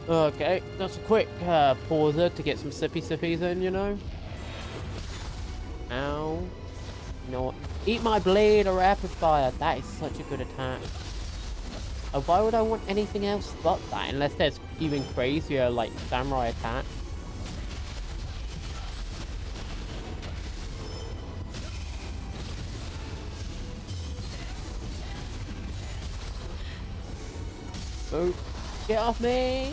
Okay, that's a quick pauser to get some sippies in, you know? Ow. You know what? Eat my blade or rapid fire. That is such a good attack. Why would I want anything else but that? Unless there's even crazier, like, samurai attack. Oops. Get off me!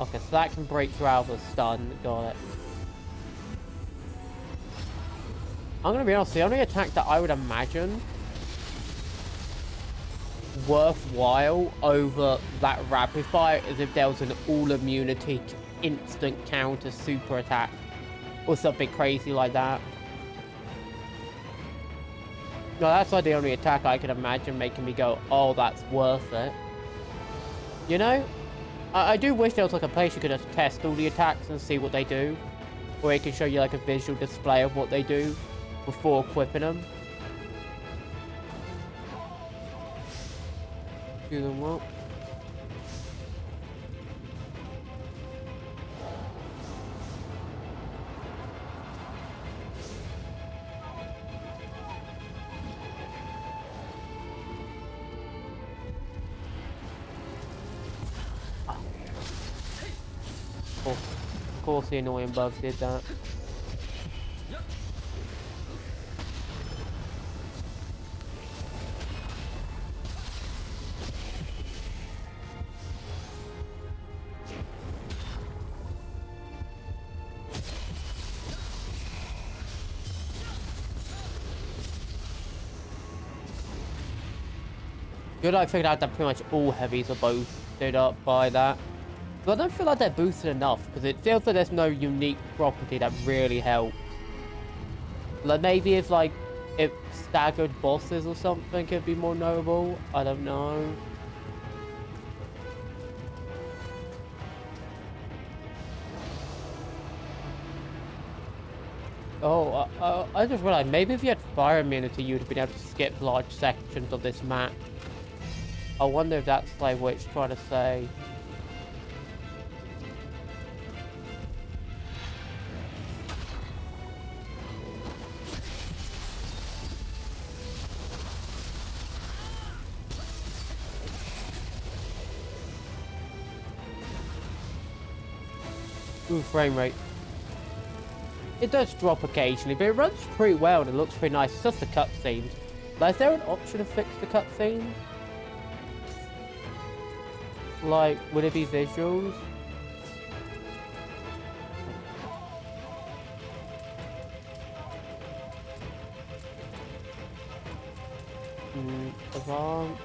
Okay, so that can break you out of the stun. Got it. I'm gonna be honest, the only attack that I would imagine worthwhile over that rapid fire is if there was an all immunity to instant counter super attack or something crazy like that. No, that's like the only attack I could imagine making me go, oh, that's worth it. You know, I do wish there was like a place you could just test all the attacks and see what they do, or it can show you like a visual display of what they do before equipping them. Do them what? Of course the annoying bugs did that. Good, I figured out that pretty much all heavies are boosted up by that. But I don't feel like they're boosted enough, because it feels like there's no unique property that really helps. Like, maybe if, like, if staggered bosses or something could be more notable. I don't know. Oh, I just realized, maybe if you had fire immunity, you'd have been able to skip large sections of this map. I wonder if that's like what it's trying to say. Ooh, frame rate. It does drop occasionally, but it runs pretty well and it looks pretty nice. It's just the cutscenes. Like, is there an option to fix the cutscenes? Like, would it be visuals? Avant.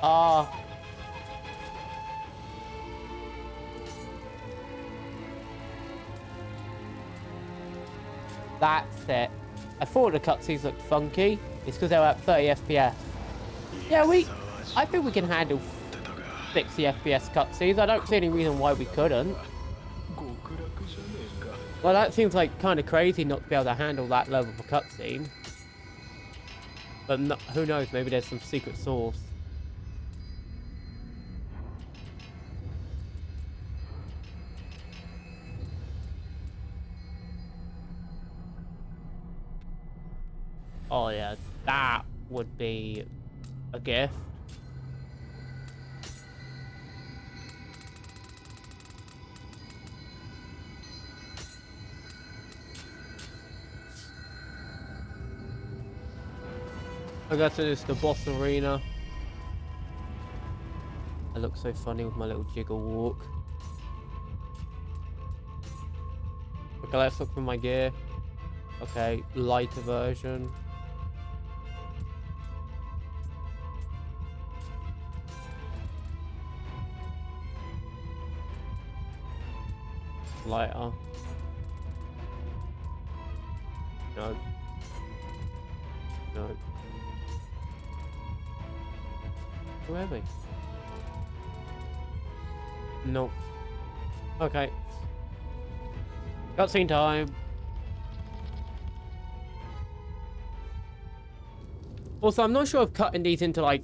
Ah. That's it. I thought the cutscenes looked funky. It's because they were at 30 FPS. Yeah, I think we can handle 60 FPS cutscenes. I don't see any reason why we couldn't. Well, that seems like kind of crazy not to be able to handle that level of a cutscene. But no, who knows, maybe there's some secret source. Oh yeah, that would be a gift. I guess it's the boss arena. I look so funny with my little jiggle walk. Okay, let's look for my gear. Okay, lighter version. Lighter. No. No. Where are we? Nope. Okay. Cutscene time. Also, I'm not sure if cutting these into, like,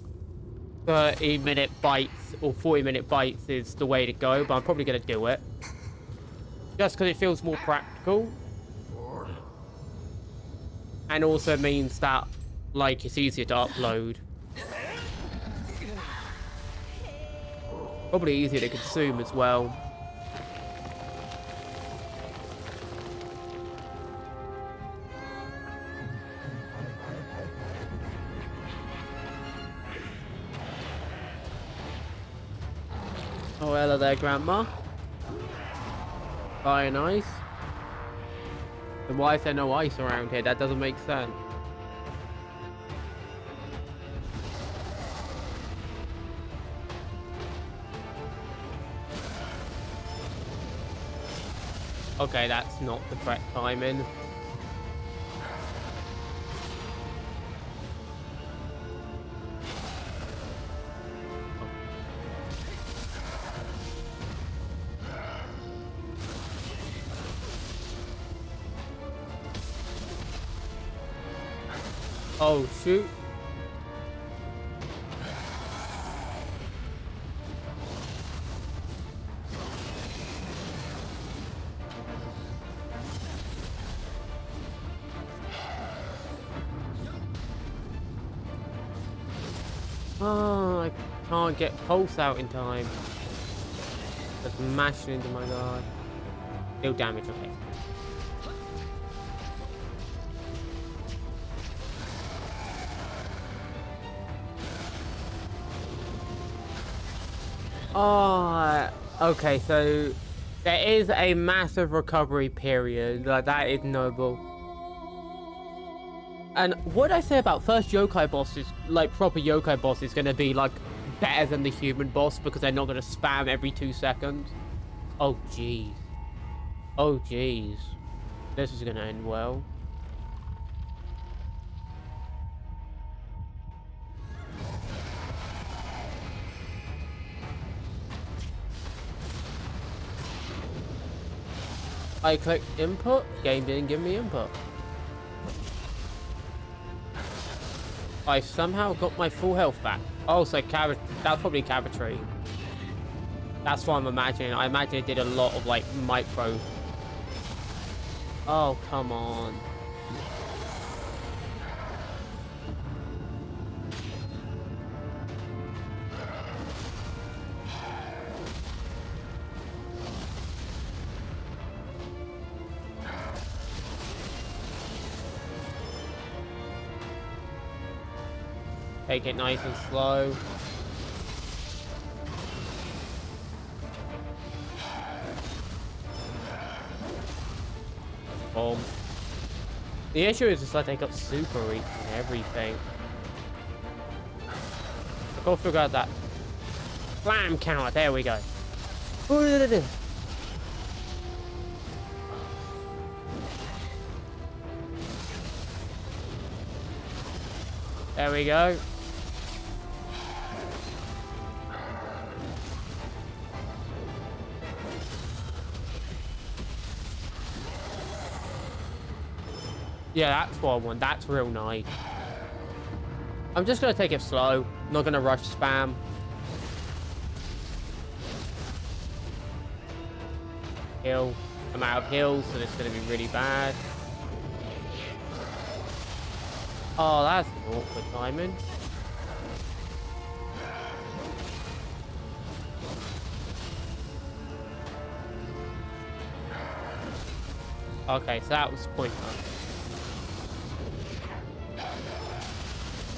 30-minute bites or 40-minute bites is the way to go, but I'm probably going to do it. Just because it feels more practical. And also means that, like, it's easier to upload. Probably easier to consume as well. Oh, hello there, Grandma. Very nice. Then why is there no ice around here? That doesn't make sense. Okay, that's not the correct timing. Oh, shoot. Oh, I can't get pulse out in time. Just mashing into my guard. Deal damage, okay. Oh, okay, so there is a massive recovery period. Like, that is noble. And what I say about first yokai bosses, like proper yokai boss, is going to be like better than the human boss because they're not going to spam every 2 seconds. Oh, jeez. Oh, jeez. This is going to end well. I clicked input. Game didn't give me input. I somehow got my full health back. Oh, so that's probably Cavitry. That's what I'm imagining. I imagine it did a lot of, like, micro. Oh, come on. Take it nice and slow. Boom. The issue is just like they got super weak and everything. I've got to figure out that slam counter. There we go. There we go. Yeah, that's what I want. That's real nice. I'm just going to take it slow. I'm not going to rush spam. Heal. I'm out of heals, so this is going to be really bad. Oh, that's an awkward timing. Okay, so that was pointless.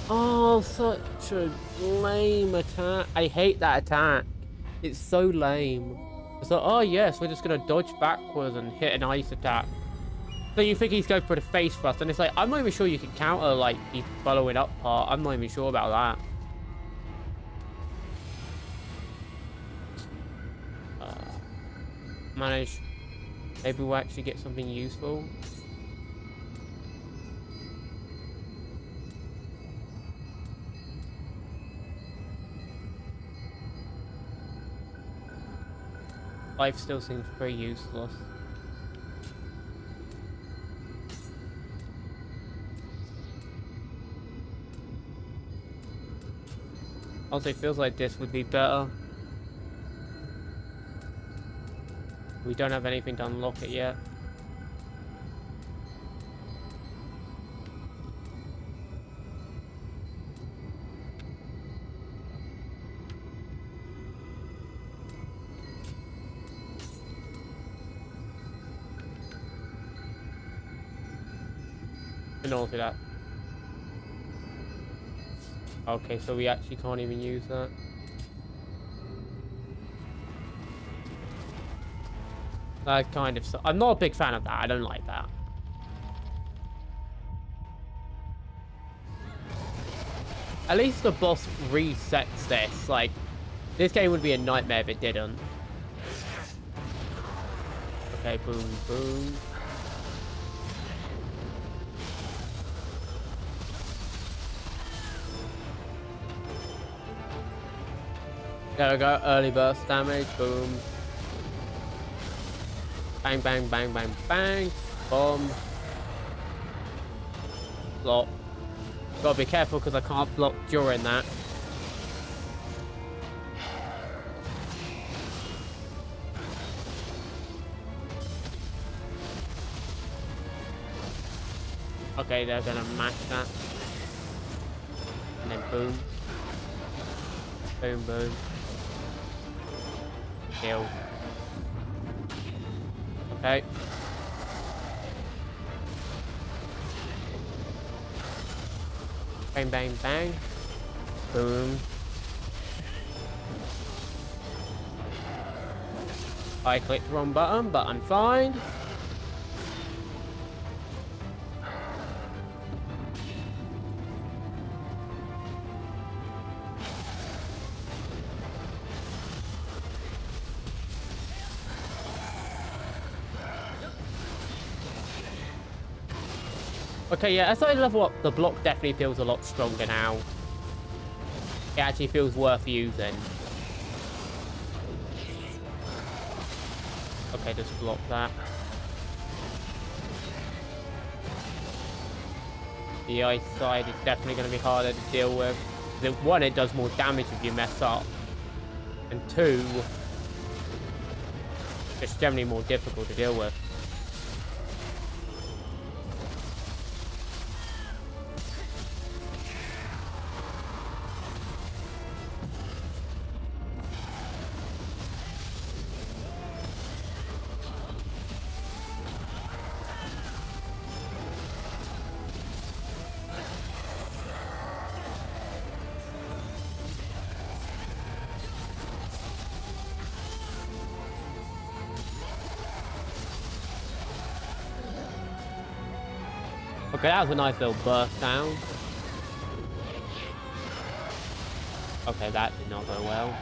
Oh, such a lame attack. I hate that attack. It's so lame. It's like, oh yes, we're just gonna dodge backwards and hit an ice attack. So you think he's going for the face thrust, and it's like, I'm not even sure you can counter, like, the following up part. I'm not even sure about that. Manage. Maybe we'll actually get something useful. Life still seems pretty useless. Also, it feels like this would be better. We don't have anything to unlock it yet. And also that. Okay, so we actually can't even use that. That kind of... I'm not a big fan of that. I don't like that. At least the boss resets this. Like, this game would be a nightmare if it didn't. Okay, boom, boom. There we go, early burst damage, boom. Bang, bang, bang, bang, bang. Bomb. Block. Gotta be careful because I can't block during that. Okay, they're gonna mash that. And then boom. Boom, boom. Kill. Okay. Bang, bang, bang. Boom. I clicked the wrong button, but I'm fine. Okay, yeah, as I level up, the block definitely feels a lot stronger now. It actually feels worth using. Okay, just block that. The ice side is definitely going to be harder to deal with. One, it does more damage if you mess up. And two, it's generally more difficult to deal with. Okay, that was a nice little burst down. Okay, that did not go well.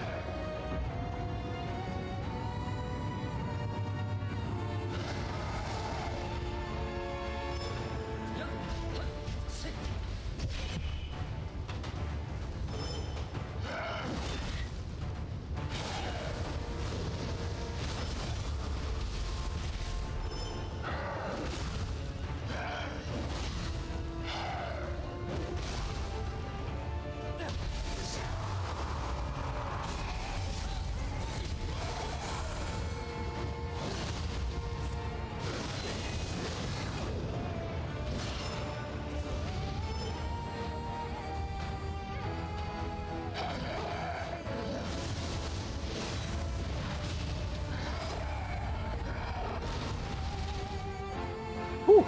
Whew.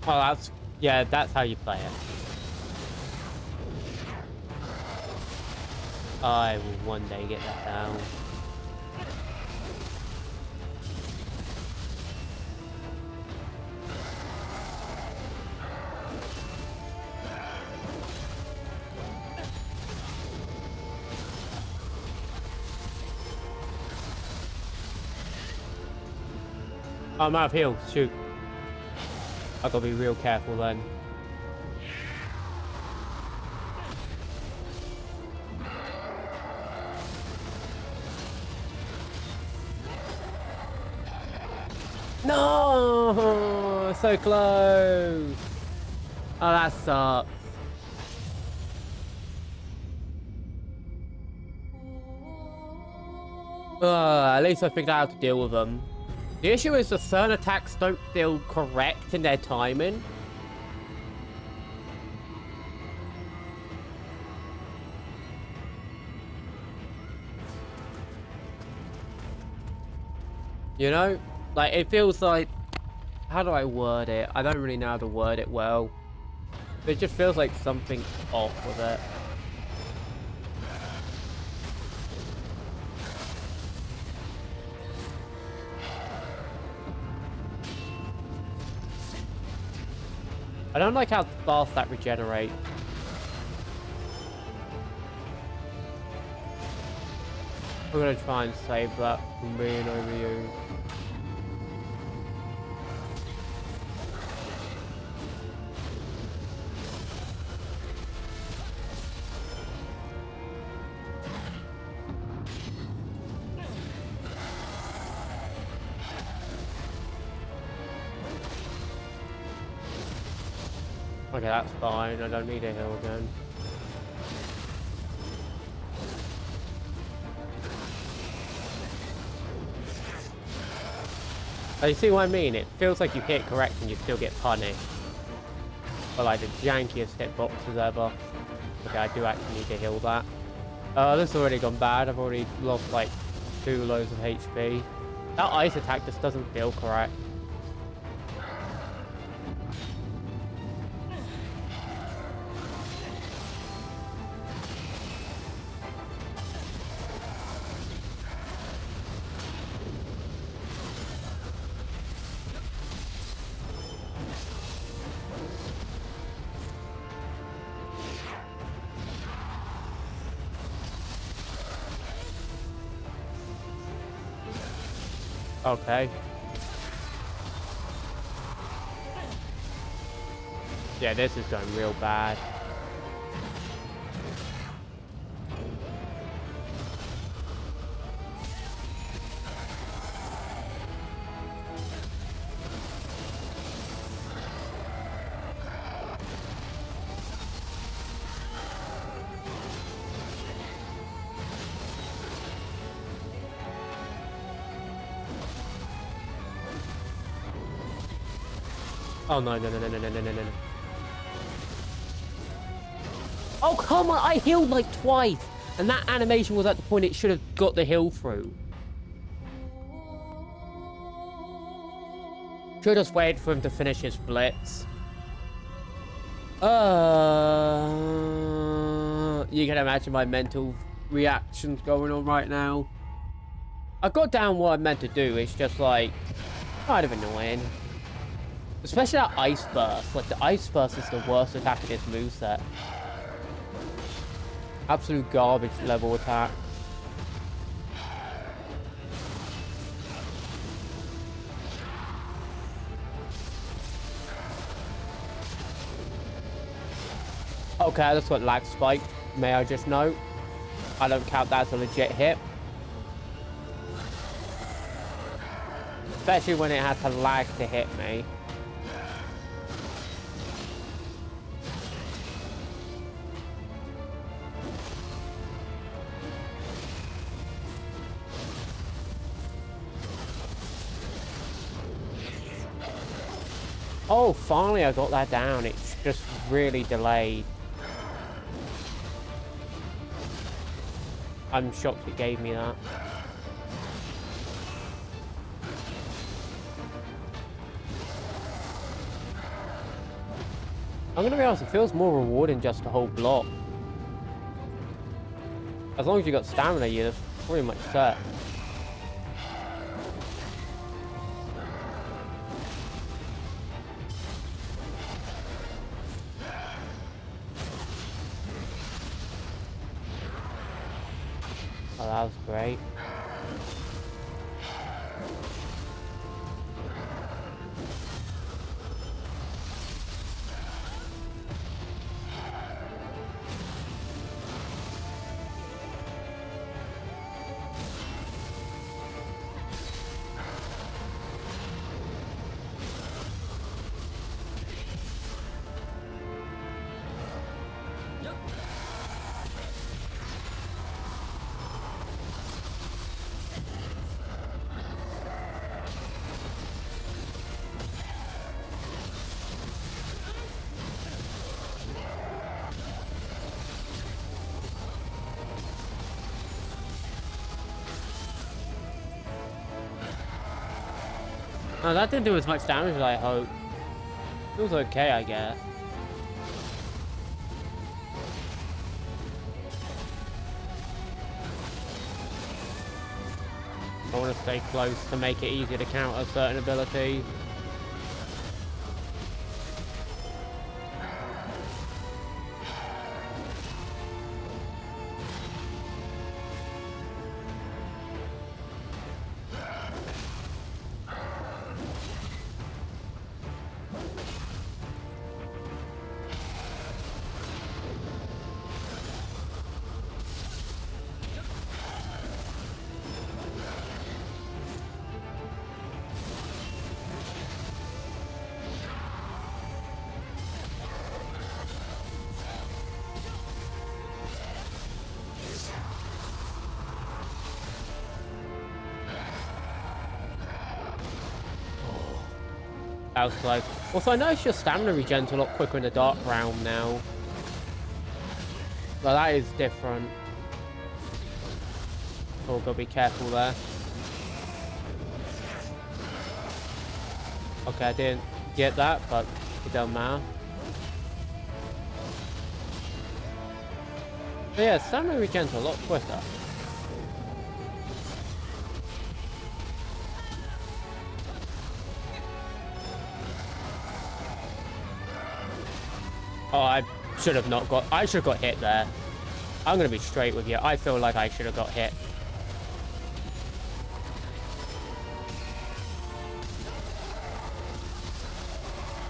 Oh, yeah, that's how you play it. I will one day get that down. I'm out of heals, shoot. I gotta be real careful then. No! So close! Oh, that sucks. At least I figured out how to deal with them. The issue is the certain attacks don't feel correct in their timing. You know? Like, it feels like... How do I word it? I don't really know how to word it well. It just feels like something's off with it. I don't like how fast that regenerates. I'm gonna try and save that from being overused. Okay, that's fine. I don't need a heal again. Oh, you see what I mean? It feels like you hit correct and you still get punished. But like the jankiest hitboxes ever. Okay, I do actually need to heal that. This has already gone bad. I've already lost like 2 loads of HP. That ice attack just doesn't feel correct. Okay. Yeah, this is going real bad. Oh no, no, no, no, no, no, no, no, no. Oh, come on, I healed like twice. And that animation was at the point it should have got the heal through. Should have just waited for him to finish his blitz. You can imagine my mental reactions going on right now. I got down what I meant to do. It's just like kind of annoying. Especially that ice burst. Like the ice burst is the worst attack in this moveset. Absolute garbage level attack. Okay, that's got lag spike. May I just note? I don't count that as a legit hit. Especially when it has to lag to hit me. Oh, finally I got that down. It's just really delayed. I'm shocked it gave me that. I'm gonna be honest, it feels more rewarding just to hold block. As long as you got stamina, you're pretty much set. Oh, that was great. Oh, that didn't do as much damage as I hoped. It was okay, I guess. I want to stay close to make it easier to counter certain abilities. That was close. Also, I noticed your stamina regen's a lot quicker in the dark realm now. Well, that is different. Oh, gotta be careful there. Okay, I didn't get that, but it doesn't matter. But yeah, stamina regen's a lot quicker. Oh, I should have not got... I should have got hit there. I'm going to be straight with you. I feel like I should have got hit.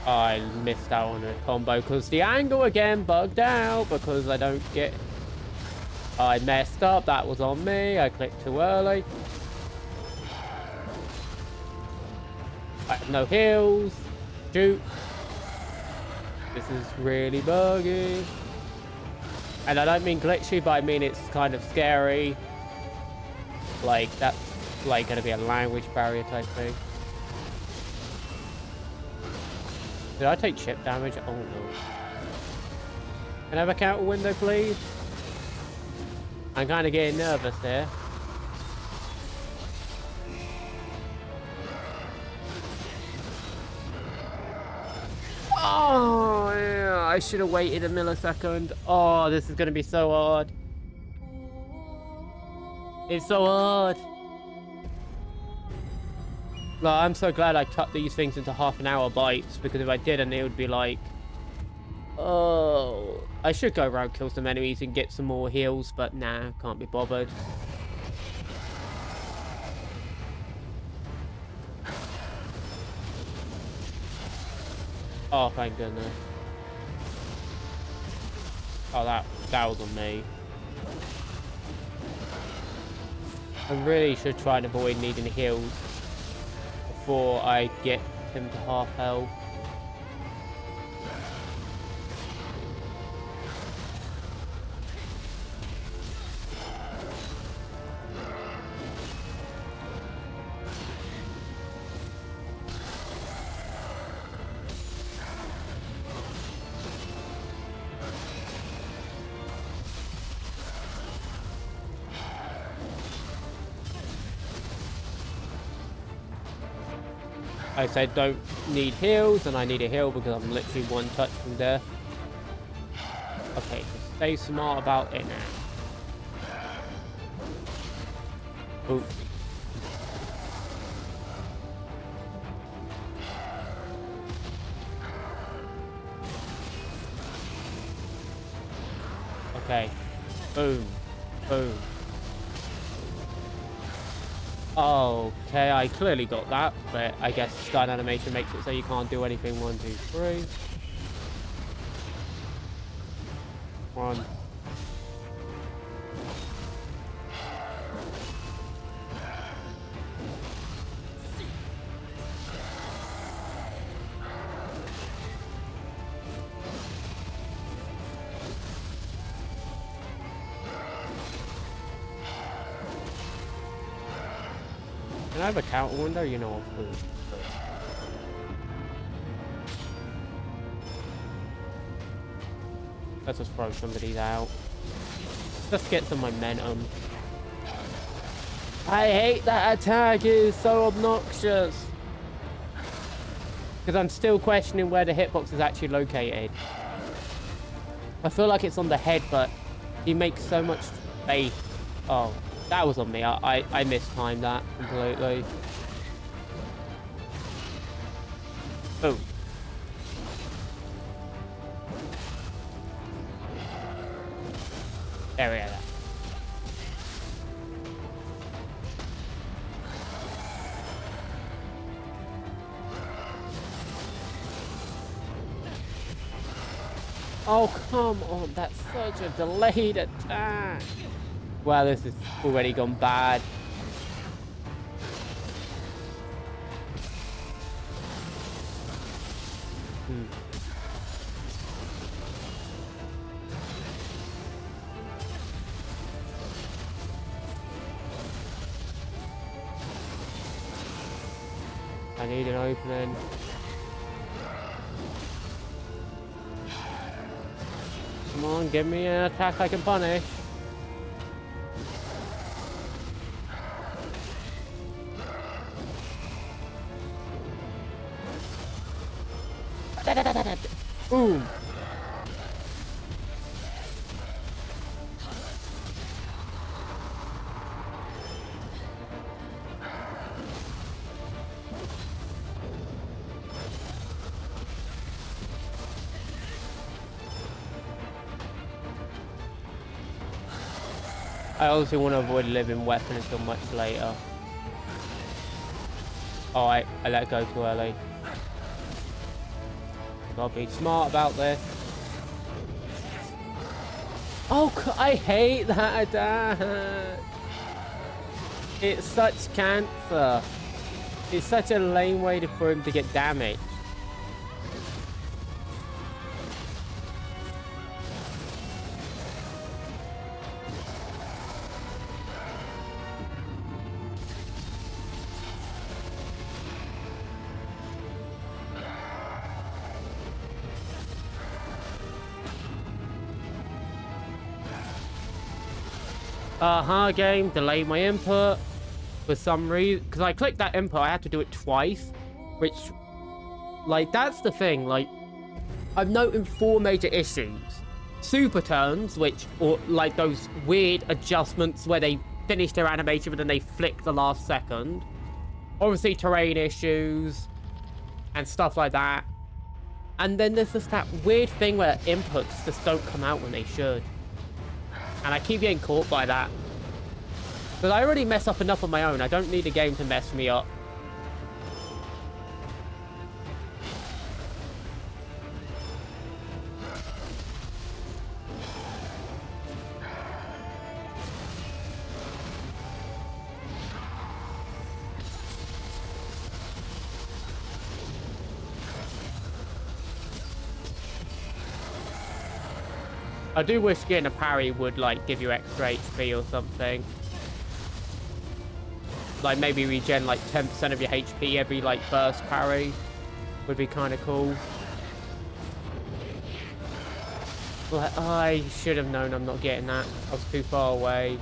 I missed out on a combo because the angle again bugged out because I don't get... I messed up. That was on me. I clicked too early. I have no heals. Shoot. This is really buggy. And I don't mean glitchy, but I mean it's kind of scary. Like, that's like going to be a language barrier type thing. Did I take chip damage? Oh no. Can I have a counter window, please? I'm kind of getting nervous here. Oh, yeah, I should have waited a millisecond. Oh, this is going to be so hard. It's so hard. No, I'm so glad I cut these things into half-an-hour bites, because if I didn't, it would be like... Oh... I should go around, kill some enemies, and get some more heals, but nah, can't be bothered. Oh, thank goodness. Oh, that was on me. I really should try and avoid needing heals before I get him to half health. I said don't need heals, and I need a heal because I'm literally one touch from death. Okay, stay smart about it now. Ooh. Okay. Boom. Boom. Okay, I clearly got that, but I guess stun animation makes it so you can't do anything. 1, 2, 3. One. Can I have a counter window? You know, please. Let's just throw some of these out. Let's get some momentum. I hate that attack, it is so obnoxious. Because I'm still questioning where the hitbox is actually located. I feel like it's on the head, but he makes so much space. Oh, that was on me. I mistimed that completely. Boom. There we go. Oh, come on. That's such a delayed attack. Wow, this has already gone bad. I need an opening. Come on, give me an attack I can punish. Boom. I also want to avoid living weapon until much later. Oh, I let go too early. Gotta be smart about this. Oh, I hate that attack. It's such cancer. It's such a lame way for him to get damaged. Game delayed my input for some reason. Because I clicked that input, I had to do it twice. Which, like, that's the thing. Like, I'm noting 4 major issues. Super turns, or like those weird adjustments where they finish their animation but then they flick the last second. Obviously, terrain issues and stuff like that. And then there's just that weird thing where inputs just don't come out when they should. And I keep getting caught by that. But I already mess up enough on my own. I don't need the game to mess me up. I do wish getting a parry would, like, give you extra HP or something. Like, maybe regen, like, 10% of your HP every, like, burst parry. Would be kind of cool. Like, oh, I should have known I'm not getting that. I was too far away.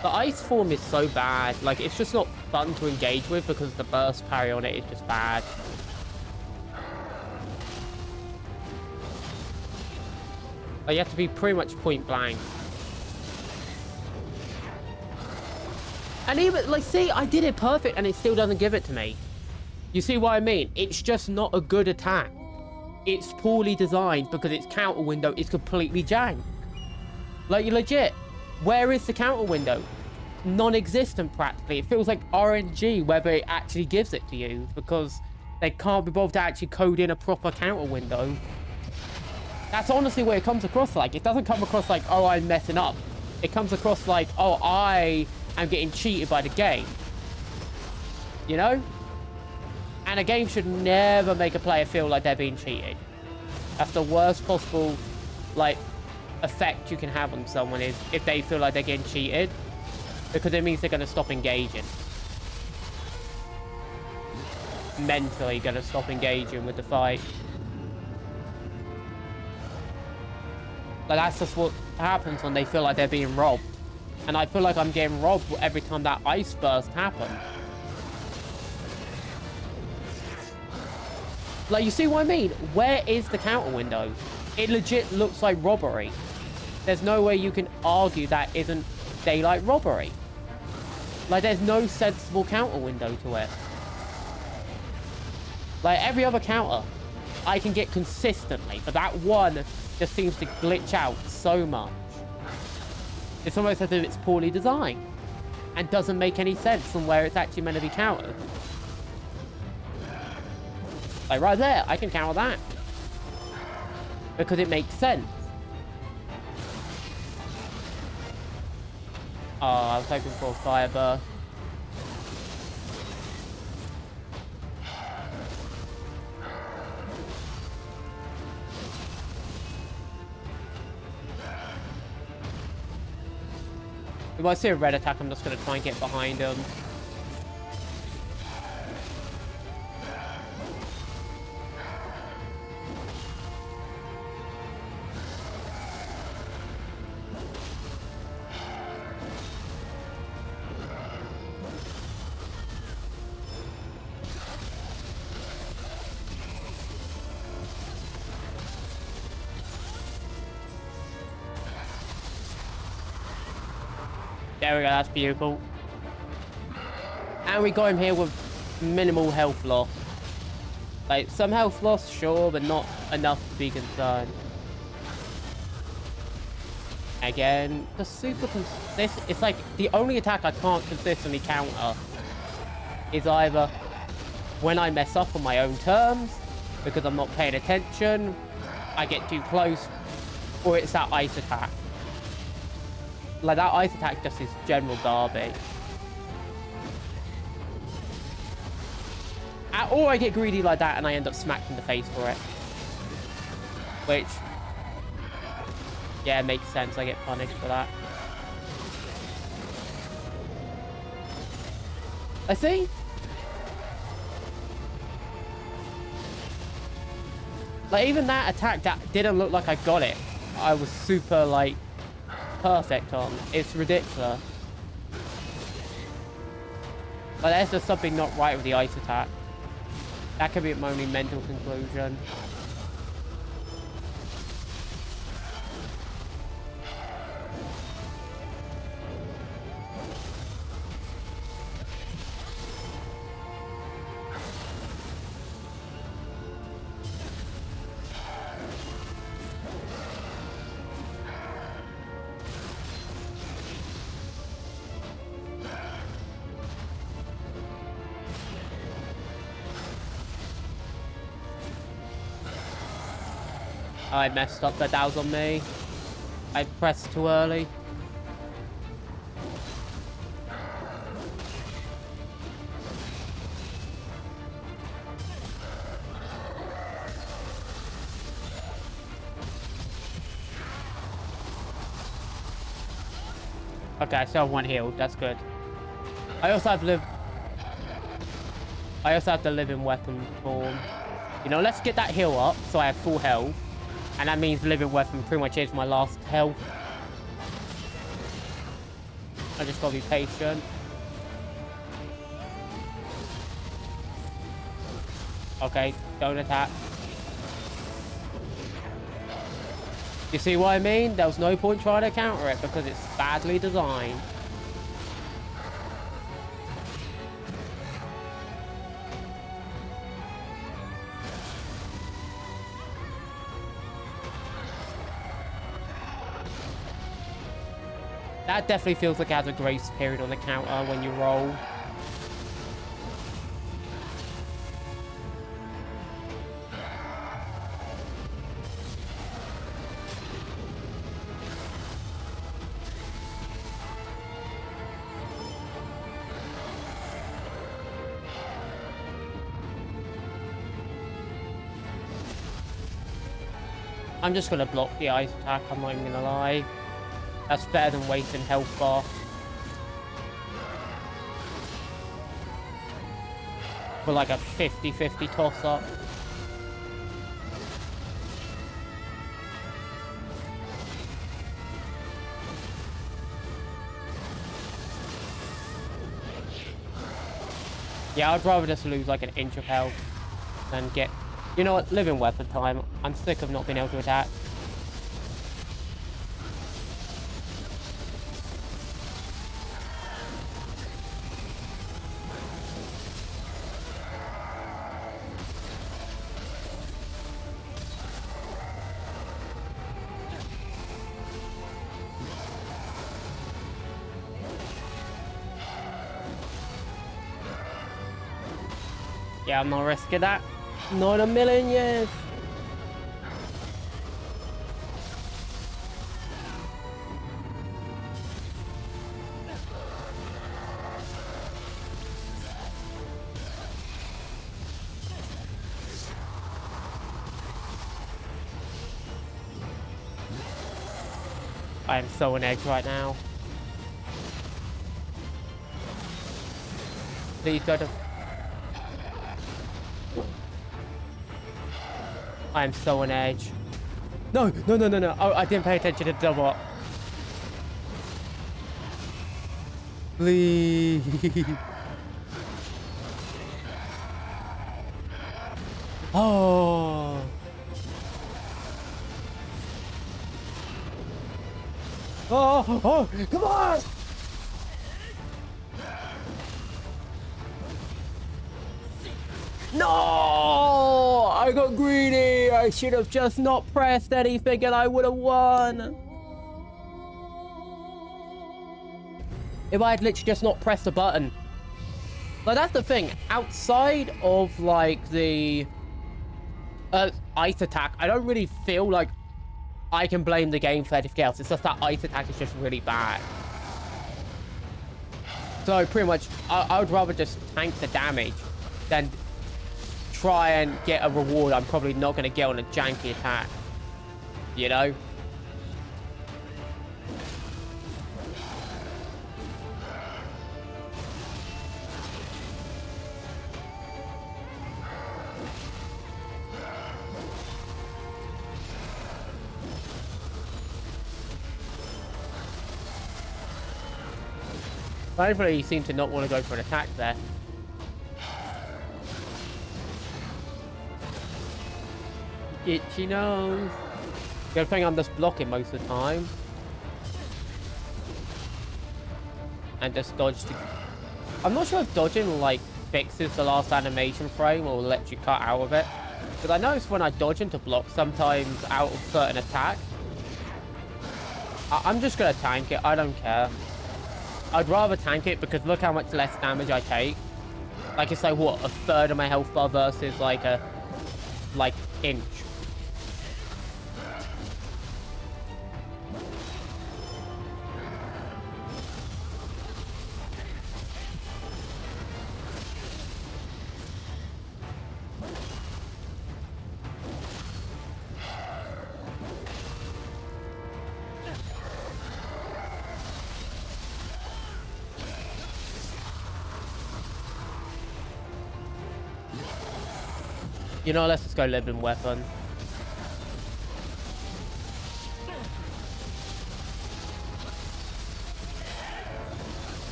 The ice form is so bad. Like, it's just not fun to engage with because the burst parry on it is just bad. Like, you have to be pretty much point blank. And even, like, see, I did it perfect and it still doesn't give it to me. You see what I mean? It's just not a good attack. It's poorly designed because its counter window is completely jank. Like, legit. Where is the counter window? Non-existent practically. It feels like RNG whether it actually gives it to you because they can't be bothered to actually code in a proper counter window. That's honestly where it comes across like. It doesn't come across like, oh, I'm messing up. It comes across like, oh, I am getting cheated by the game. You know? And a game should never make a player feel like they're being cheated. That's the worst possible, like, effect you can have on someone is if they feel like they're getting cheated, because it means they're going to stop engaging. Mentally going to stop engaging with the fight. Like, that's just what happens when they feel like they're being robbed. And I feel like I'm getting robbed every time that ice burst happens. Like, you see what I mean? Where is the counter window? It legit looks like robbery. There's no way you can argue that isn't daylight robbery. Like, there's no sensible counter window to it. Like, every other counter, I can get consistently, but that one just seems to glitch out so much. It's almost as if it's poorly designed and doesn't make any sense from where it's actually meant to be countered. Like, right there, I can counter that. Because it makes sense. Oh, I was hoping for a fire burst. If I see a red attack, I'm just going to try and get behind him. There we go, that's beautiful. And we got him here with minimal health loss. Like, some health loss, sure, but not enough to be concerned. Again, the it's like the only attack I can't consistently counter is either when I mess up on my own terms, because I'm not paying attention, I get too close, or it's that ice attack. Like, that ice attack just is general garbage. Or I get greedy like that and I end up smacked in the face for it. Which, yeah, makes sense. I get punished for that. I see. Like, even that attack that didn't look like I got it, I was super, like, perfect on. It's ridiculous. But there's just something not right with the ice attack. That could be my only mental conclusion. I messed up, that was on me. I pressed too early. Okay, I still have one healed. That's good. I also have the living weapon form. You know, let's get that heal up so I have full health. And that means living weapon pretty much is my last health. I just gotta be patient. Okay, don't attack. You see what I mean? There was no point trying to counter it because it's badly designed. That definitely feels like it has a grace period on the counter when you roll. I'm just gonna block the ice attack, I'm not even gonna lie. That's better than wasting health bar. For like a 50-50 toss-up. Yeah, I'd rather just lose like an inch of health than get... You know what? Living weapon time. I'm sick of not being able to attack. Yeah, I'm not risking that. Not in a million years. I am so on edge right now. Please go to... I am so on edge. No, no, no, no, no. Oh, I didn't pay attention to the double up. Please. Oh. Oh, oh, come on! No! I got greedy! I should have just not pressed anything and I would have won! If I had literally just not pressed the button. Like, that's the thing. Outside of, like, the ice attack, I don't really feel like I can blame the game for anything else. It's just that ice attack is just really bad. So, pretty much, I would rather just tank the damage than try and get a reward I'm probably not going to get on a janky attack. You know? Thankfully, he seemed to not want to go for an attack there. Itchy nose. Good thing I'm just blocking most of the time. And just dodge to... I'm not sure if dodging, like, fixes the last animation frame or lets you cut out of it. Because I notice when I dodge into block, sometimes out of certain attacks, I'm just going to tank it. I don't care. I'd rather tank it because look how much less damage I take. Like, it's like, what, a third of my health bar versus, like, a, like, inch. You know, let's just go living weapon.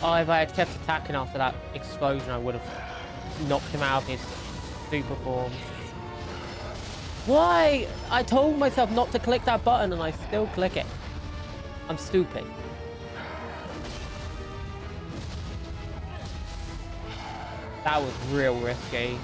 Oh, if I had kept attacking after that explosion, I would have knocked him out of his super form. Why? I told myself not to click that button and I still click it. I'm stupid. That was real risky.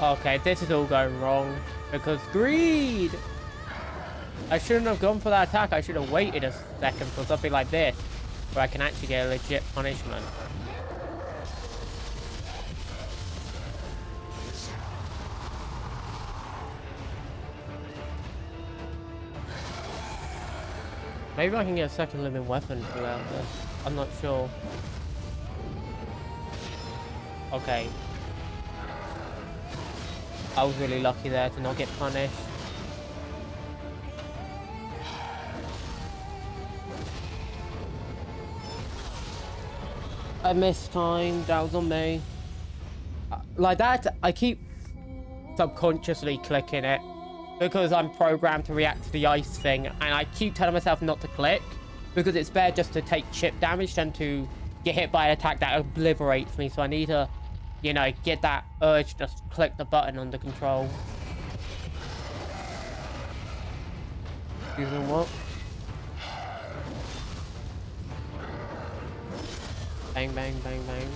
Okay, this is all going wrong because greed. I shouldn't have gone for that attack. I should have waited a second for something like this where I can actually get a legit punishment. Maybe I can get a second living weapon throughout this. I'm not sure. Okay. I was really lucky there to not get punished. I missed time. That was on me. Like that, I keep subconsciously clicking it because I'm programmed to react to the ice thing, and I keep telling myself not to click because it's better just to take chip damage than to get hit by an attack that obliterates me. So I need to, you know, get that urge to just click the button under control. Using what? Bang, bang, bang, bang.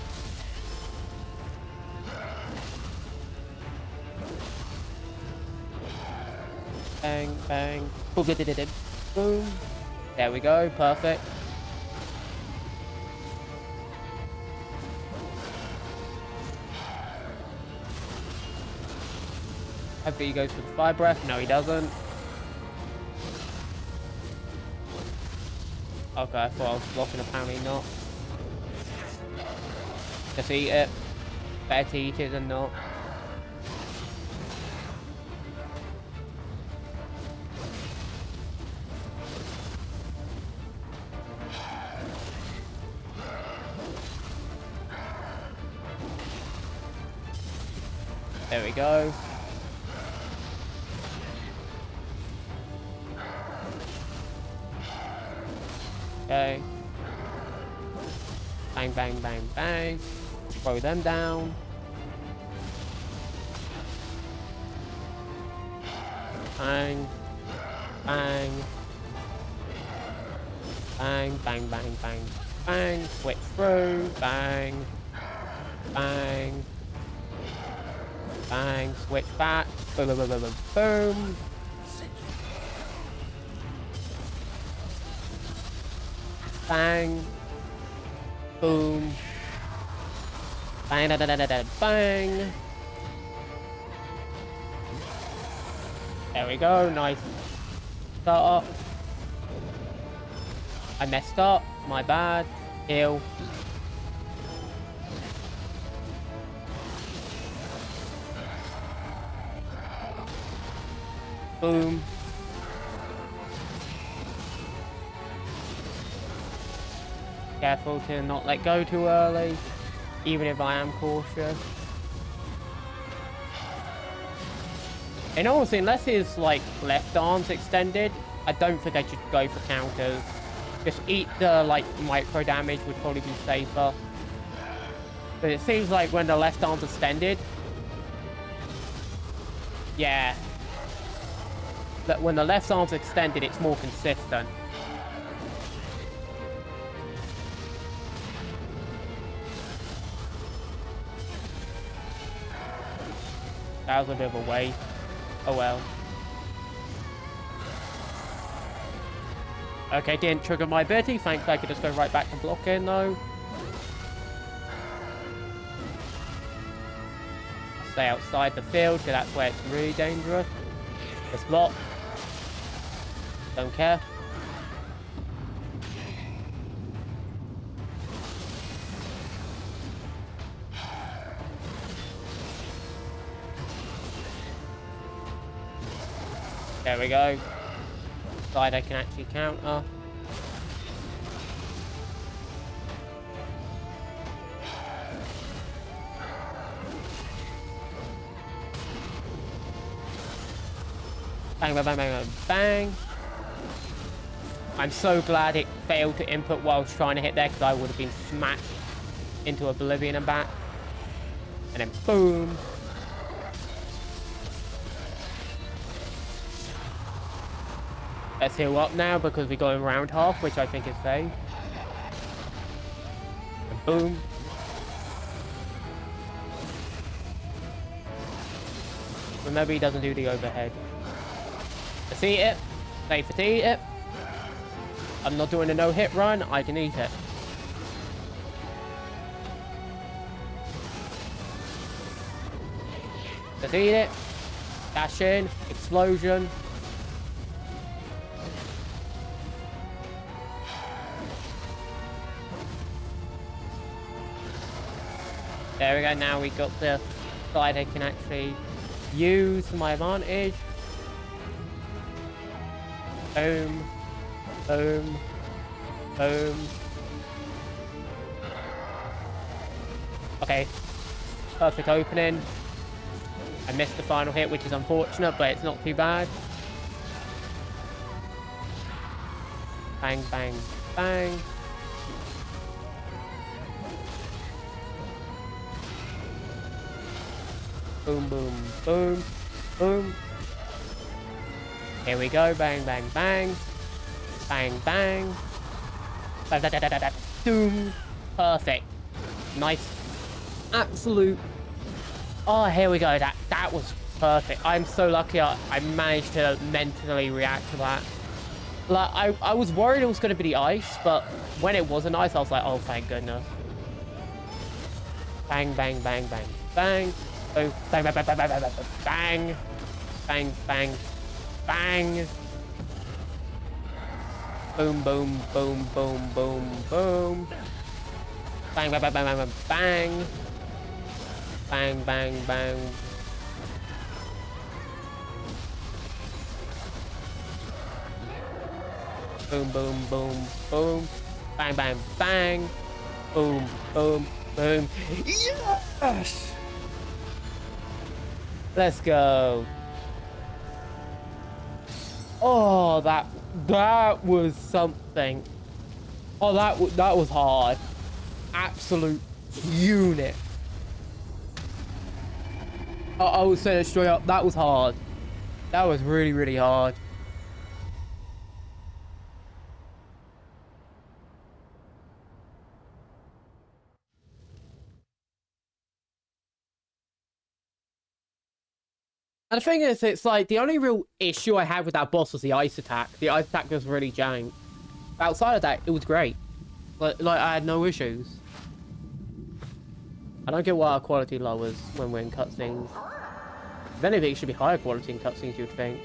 Bang, bang. Boom. There we go. Perfect. Hopefully he goes for the fire breath. No, he doesn't. Okay, I thought I was blocking, apparently not. Just eat it. Better to eat it than not. There we go. Okay. Bang, bang, bang, bang. Throw them down. Bang. Bang. Bang, bang, bang, bang, bang. Switch through. Bang. Bang. Bang. Switch back. Boom, boom, boom, boom, boom, boom. Bang. Boom. Bang, da, da, da, da, da, bang. There we go. Nice. Start up. I messed up. My bad. Heal. Boom. Careful to not let go too early, even if I am cautious. And honestly, unless his like left arm's extended, I don't think I should go for counters. Just eat the like micro damage would probably be safer. But it seems like when the left arm's extended, yeah. But when the left arm's extended, it's more consistent. That was a bit of a waste. Oh well. Okay, didn't trigger my ability. Thankfully, I could just go right back to blocking though. Stay outside the field, because that's where it's really dangerous. Just block. Don't care. There we go. Side I can actually counter. Bang, bang, bang, bang, bang. I'm so glad it failed to input while I was trying to hit there, because I would have been smacked into oblivion and back. And then boom. Let's heal up now because we're going round half, which I think is safe. And boom. Remember, he doesn't do the overhead. Let's eat it. Safe to eat it. I'm not doing a no-hit run. I can eat it. Let's eat it. Dash in. Explosion. There we go. Now we got the side I can actually use to my advantage. Boom. Boom. Boom. Okay. Perfect opening. I missed the final hit, which is unfortunate, but it's not too bad. Bang, bang, bang. Boom, boom, boom, boom. Here we go. Bang, bang, bang. Bang, bang. Da, da, da, da, da, da. Doom. Perfect. Nice. Absolute. Oh, here we go. That was perfect. I'm so lucky I managed to mentally react to that. Like, I was worried it was going to be the ice, but when it wasn't ice, I was like, oh, thank goodness. Bang, bang, bang, bang, bang. Oh, bang, bang, bang, bang, bang, bang, bang. Bang, bang, bang. Boom, boom, boom, boom, boom, boom. Bang, bang, bang, bang, bang, bang. Bang, bang, bang. Boom, boom, boom, boom. Bang, bang, bang. Boom, boom, boom. Yes! Let's go. Oh, that was something. Oh, that was hard. Absolute unit. I would say it straight up. That was hard. That was really, really hard. And the thing is, it's like the only real issue I had with that boss was the ice attack. The ice attack was really jank. But outside of that, it was great. Like I had no issues. I don't get why our quality lowers when we're in cutscenes. If anything, it should be higher quality in cutscenes, you'd think.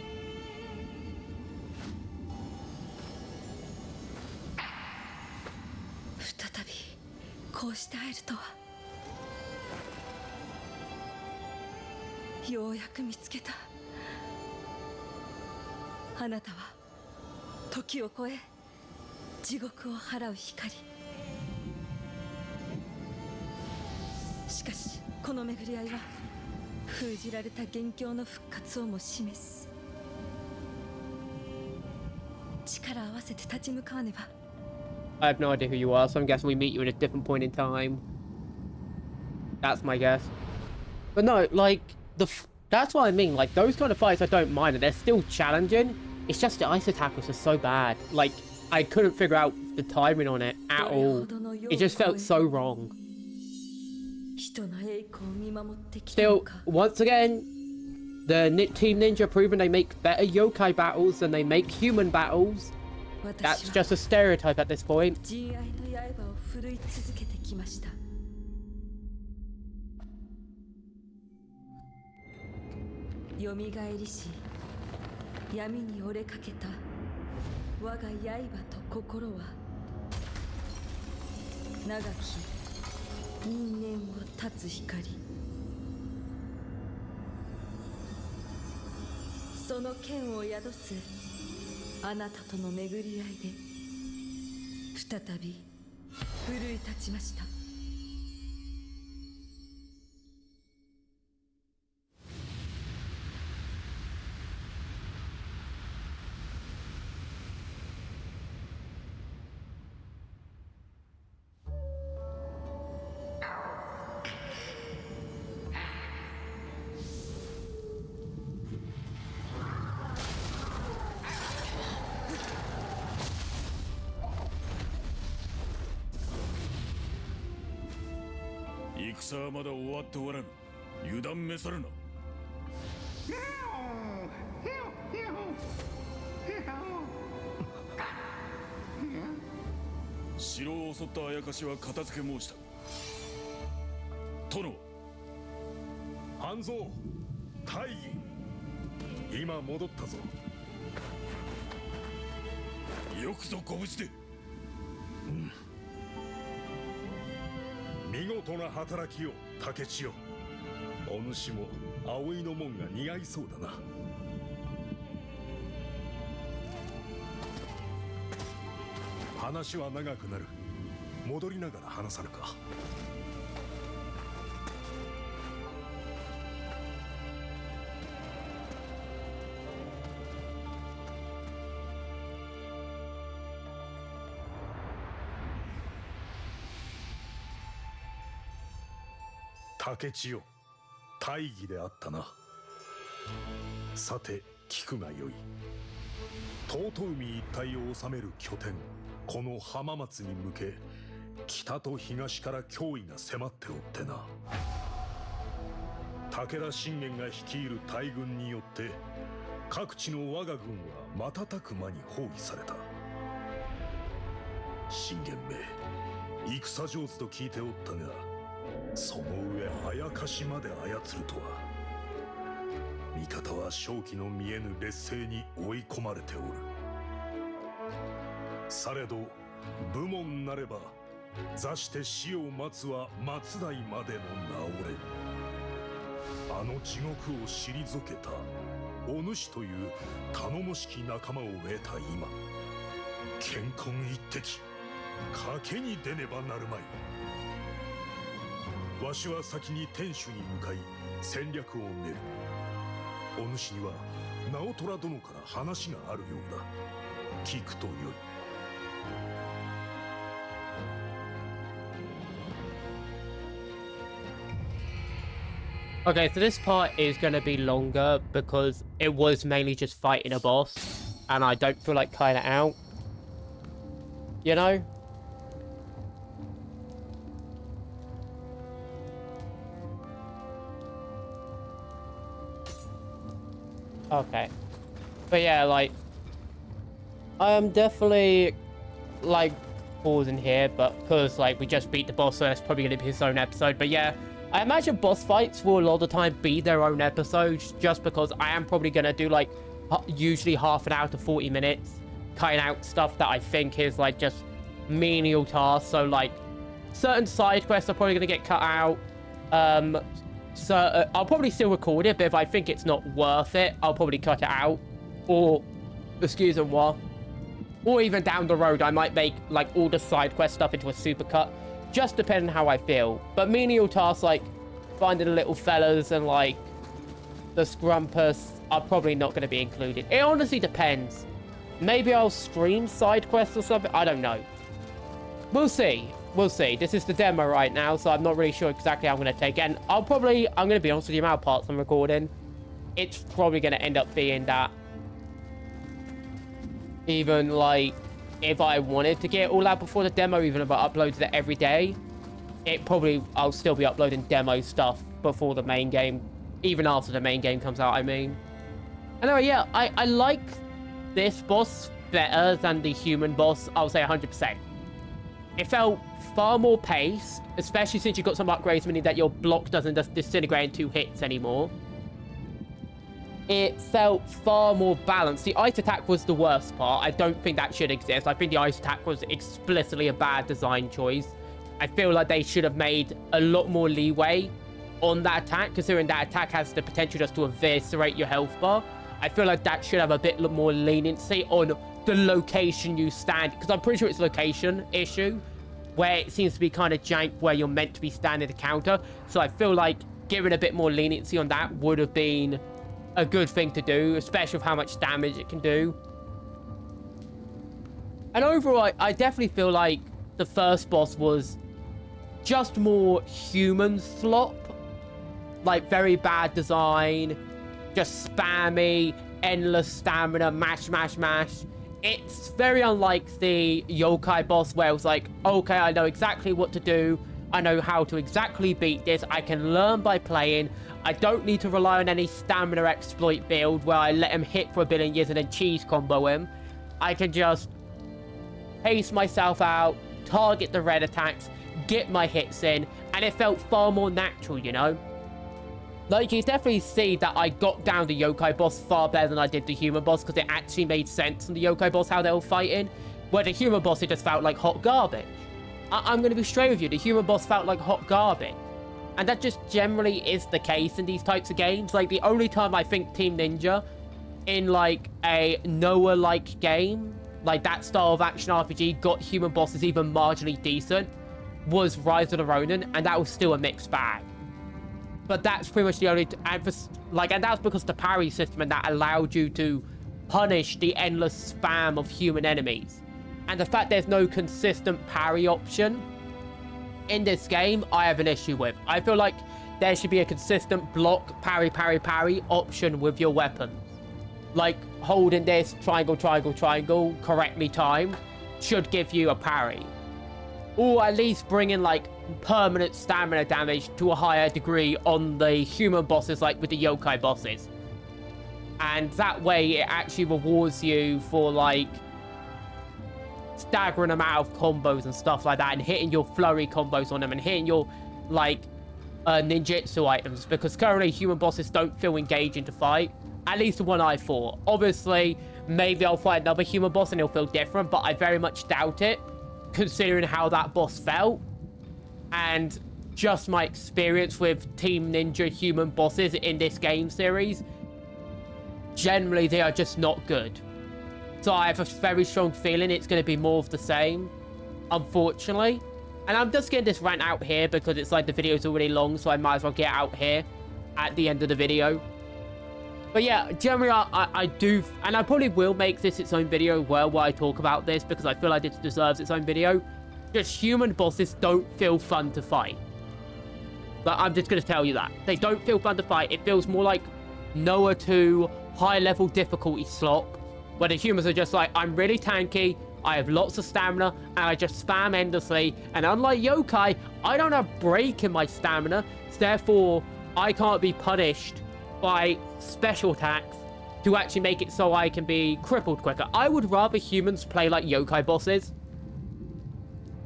I have no idea who you are, so I'm guessing we meet you at a different point in time. That's my guess. But no, like, that's what I mean. Like, those kind of fights I don't mind, and they're still challenging. It's just the ice attack was just so bad. Like, I couldn't figure out the timing on it at all. It just felt so wrong. Still, once again, the Team Ninja proving they make better yokai battles than they make human battles. That's just a stereotype at this point. 見事な働きを竹千代。お主も葵の門が似合いそうだな。話は長くなる。戻りながら話さぬか。竹千代、大義であったな。さて聞くがよい。遠海一帯を治める拠点、この浜松に向け北と東から脅威が迫っておってな。武田信玄が率いる大軍によって各地の我が軍は瞬く間に包囲された。信玄め、戦上手と聞いておったが、その上あやかしまで操るとは。味方は正気の見えぬ劣勢に追い込まれておる。されど武門なれば座して死を待つは末代までの名折れ。あの地獄を退けたお主という頼もしき仲間を得た今、乾坤一滴賭けに出ねばなるまい。わしは先に天守に向かい戦略を練る。お主には直虎殿から話があるようだ。聞くとよい。Okay, so this part is going to be longer because it was mainly just fighting a boss, and I don't feel like cutting it out. You know? Okay. But yeah, like, I am definitely, like, pausing here, but because, like, we just beat the boss, so that's probably going to be his own episode. But yeah, I imagine boss fights will a lot of the time be their own episodes, just because I am probably going to do, like, usually half an hour to 40 minutes, cutting out stuff that I think is, like, just menial tasks. So, like, certain side quests are probably going to get cut out. So I'll probably still record it, but if I think it's not worth it, I'll probably cut it out. Or, excusez-moi. Or even down the road, I might make, like, all the side quest stuff into a supercut. Just depending on how I feel. But menial tasks, like, finding the little fellas and, like, the scrumpus are probably not going to be included. It honestly depends. Maybe I'll stream side quests or something. I don't know. We'll see. We'll see. This is the demo right now, so I'm not really sure exactly how I'm going to take it. And I'm going to be honest with you, the amount of parts I'm recording, it's probably going to end up being that. Even, like, if I wanted to get all out before the demo, even if I uploaded it every day, I'll still be uploading demo stuff before the main game, even after the main game comes out, I mean. Anyway, yeah, I like this boss better than the human boss, I'll say 100%. It felt far more paced, especially since you got some upgrades, meaning that your block doesn't just disintegrate in 2 hits anymore. It felt far more balanced. The ice attack was the worst part. I don't think that should exist. I think the ice attack was explicitly a bad design choice. I feel like they should have made a lot more leeway on that attack, considering that attack has the potential just to eviscerate your health bar. I feel like that should have a bit more leniency on the location you stand, because I'm pretty sure it's a location issue, where it seems to be kind of jank where you're meant to be standing the counter. So I feel like giving a bit more leniency on that would have been a good thing to do, especially with how much damage it can do. And overall, I definitely feel like the first boss was just more human slop. Like, very bad design, just spammy, endless stamina, mash, mash, mash. It's very unlike the Yokai boss, where it was like, okay, I know exactly what to do. I know how to exactly beat this. I can learn by playing. I don't need to rely on any stamina exploit build where I let him hit for a billion years and then cheese combo him. I can just pace myself out, target the red attacks, get my hits in, and it felt far more natural, you know? Like, you definitely see that I got down the Yokai boss far better than I did the human boss, because it actually made sense on the Yokai boss how they were fighting. Where the human boss, it just felt like hot garbage. I'm going to be straight with you. The human boss felt like hot garbage. And that just generally is the case in these types of games. Like, the only time I think Team Ninja in, like, a Nioh-like game, like that style of action RPG, got human bosses even marginally decent was Rise of the Ronin, and that was still a mixed bag. But that's pretty much the only... and that's because the parry system and that allowed you to punish the endless spam of human enemies. And the fact there's no consistent parry option in this game, I have an issue with. I feel like there should be a consistent block, parry, parry, parry option with your weapons. Like, holding this triangle, triangle, triangle, correctly timed, should give you a parry. Or at least bring in, like, permanent stamina damage to a higher degree on the human bosses, like with the yokai bosses. And that way, it actually rewards you for, like, staggering amount of combos and stuff like that, and hitting your flurry combos on them, and hitting your, like, ninjutsu items, because currently human bosses don't feel engaging to fight, at least the one I fought. Obviously, maybe I'll fight another human boss and it'll feel different, but I very much doubt it, considering how that boss felt, and just my experience with Team Ninja human bosses in this game series. Generally, they are just not good. So I have a very strong feeling it's going to be more of the same, unfortunately. And I'm just getting this rant out here because it's like the video's already long, so I might as well get out here at the end of the video. But yeah, generally I do, and I probably will make this its own video where I talk about this, because I feel like it deserves its own video. Just human bosses don't feel fun to fight. But I'm just going to tell you that. They don't feel fun to fight. It feels more like Nioh 2 high-level difficulty slop, where the humans are just like, I'm really tanky, I have lots of stamina, and I just spam endlessly. And unlike Yokai, I don't have break in my stamina, so therefore I can't be punished by special attacks to actually make it so I can be crippled quicker. I would rather humans play like Yokai bosses.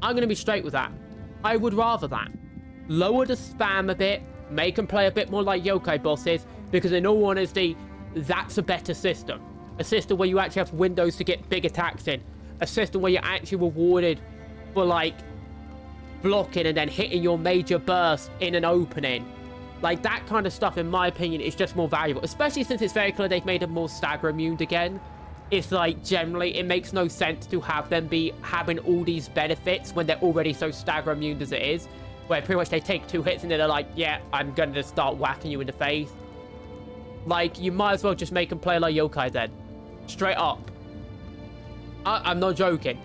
I'm going to be straight with that. I would rather that. Lower the spam a bit, make them play a bit more like Yokai bosses, because in all honesty, that's a better system. A system where you actually have windows to get big attacks in. A system where you're actually rewarded for, like, blocking and then hitting your major burst in an opening. Like, that kind of stuff, in my opinion, is just more valuable. Especially since it's very clear they've made them more stagger immune again. It's like, generally, it makes no sense to have them be having all these benefits when they're already so stagger immune as it is. Where pretty much they take 2 hits and then they're like, yeah, I'm going to start whacking you in the face. Like, you might as well just make them play like Yokai then. Straight up. I'm not joking.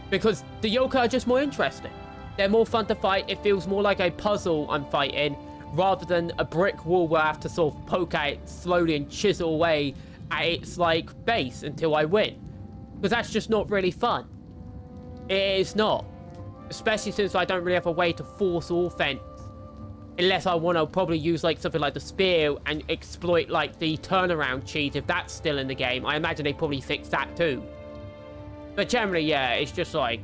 Because the Yokai are just more interesting. They're more fun to fight. It feels more like a puzzle I'm fighting, rather than a brick wall where I have to sort of poke at it slowly and chisel away at its, like, base until I win. Because that's just not really fun. It is not. Especially since I don't really have a way to force offense. Unless I want to probably use, like, something like the spear and exploit, like, the turnaround cheat, if that's still in the game. I imagine they probably fixed that too. But generally, yeah, it's just like,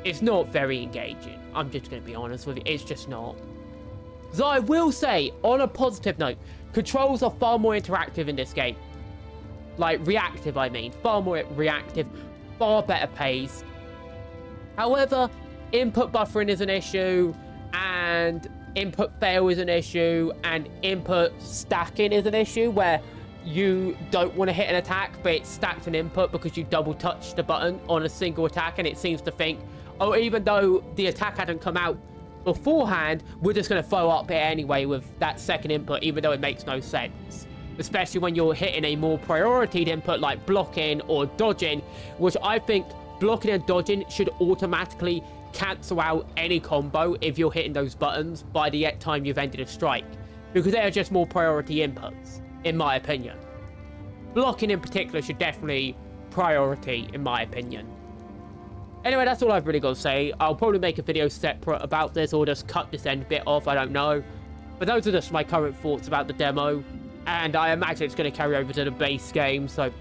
it's not very engaging. I'm just going to be honest with you. It's just not. So I will say, on a positive note, controls are far more interactive in this game. Like, reactive, I mean. Far more reactive. Far better pace. However, input buffering is an issue, and input fail is an issue, and input stacking is an issue, where you don't want to hit an attack, but it's stacked an input because you double touch the button on a single attack, and it seems to think, oh, even though the attack hadn't come out beforehand, we're just going to throw up it anyway with that second input, even though it makes no sense. Especially when you're hitting a more prioritied input like blocking or dodging, which I think blocking and dodging should automatically cancel out any combo if you're hitting those buttons by the time you've ended a strike, because they are just more priority inputs, in my opinion. Blocking in particular should definitely priority, in my opinion. Anyway, that's all I've really got to say. I'll probably make a video separate about this, or just cut this end bit off, I don't know. But those are just my current thoughts about the demo, and I imagine it's going to carry over to the base game, so,